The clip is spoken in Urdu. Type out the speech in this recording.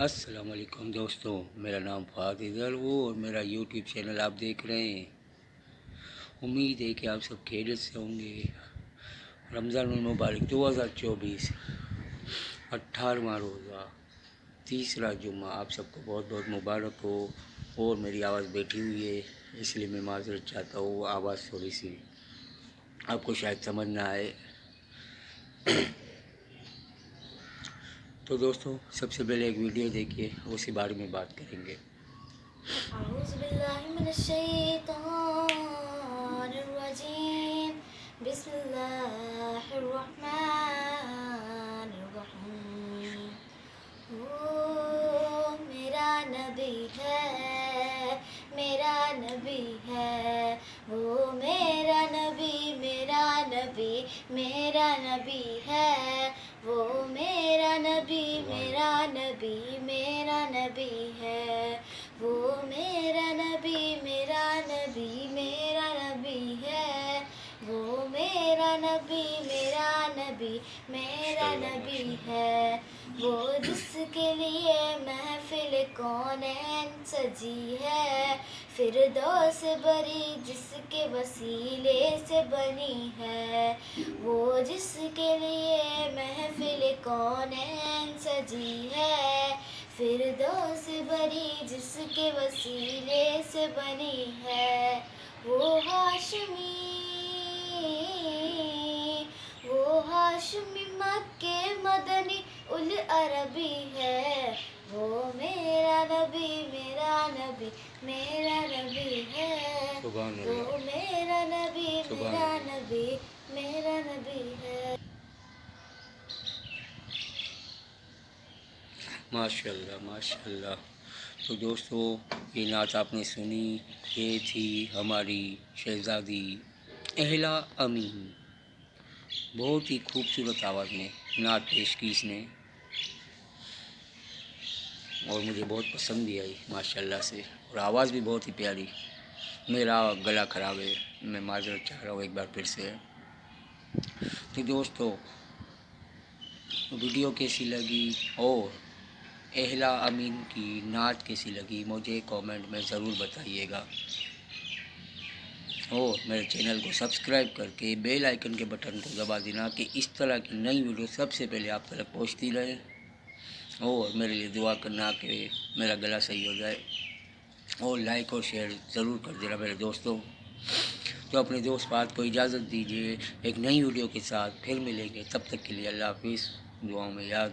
السلام علیکم دوستوں، میرا نام فہد اظہر ہو اور میرا یوٹیوب چینل آپ دیکھ رہے ہیں۔ امید ہے کہ آپ سب خیریت سے ہوں گے۔ رمضان المبارک 2024 18واں روزہ، تیسرا جمعہ آپ سب کو بہت بہت مبارک ہو۔ اور میری آواز بیٹھی ہوئی ہے، اس لیے میں معذرت چاہتا ہوں، آواز تھوڑی سی آپ کو شاید سمجھ نہ آئے۔ تو دوستوں، سب سے پہلے ایک ویڈیو دیکھیے، اسی بارے میں بات کریں گے۔ اعوذ باللہ من الشیطان الرجیم، بسم اللہ الرحمن الرحیم۔ میرا نبی ہے، میرا نبی ہے، میرا نبی، میرا نبی، میرا نبی ہے، میرا نبی، میرا نبی، میرا نبی ہے، میرا نبی، میرا نبی، میرا نبی ہے، میرا نبی، میرا نبی، میرا نبی ہے، جس کے لیے محفل کونین سجی ہے، فردوس بری جس کے وسیلے سے بنی ہے، جس کے لیے محفل کونین سجی ہے، فردوس بری جس کے وسیلے سے بنی ہے، ہاشمی مکے مدنی العربی ہے، میرا نبی، میرا نبی، میرا نبی ہے، سبحان اللہ، میرا نبی، سبحان میرا اللہ۔ نبی، میرا نبی ہے۔ ماشاء اللہ، ماشاء اللہ۔ تو دوستو، یہ نعت آپ نے سنی، یہ تھی ہماری شہزادی اہلا امین، بہت ہی خوبصورت آواز میں نعت پیش کی اس نے، اور مجھے بہت پسند بھی آئی ماشاء اللہ سے، اور آواز بھی بہت ہی پیاری۔ میرا گلا خراب ہے، میں معذرت چاہ رہا ہوں ایک بار پھر سے۔ تو دوستو، ویڈیو کیسی لگی اور اہلا امین کی نعت کیسی لگی مجھے کامنٹ میں ضرور بتائیے گا، اور میرے چینل کو سبسکرائب کر کے بیل آئیکن کے بٹن کو دبا دینا کہ اس طرح کی نئی ویڈیو سب سے پہلے آپ تک پہنچتی رہے، اور میرے لیے دعا کرنا کہ میرا گلا صحیح ہو جائے، اور لائک اور شیئر ضرور کر دینا میرے دوستوں۔ تو اپنے دوست بات کو اجازت دیجیے، ایک نئی ویڈیو کے ساتھ پھر ملیں گے، تب تک کے لیے اللہ حافظ، دعاؤں میں یاد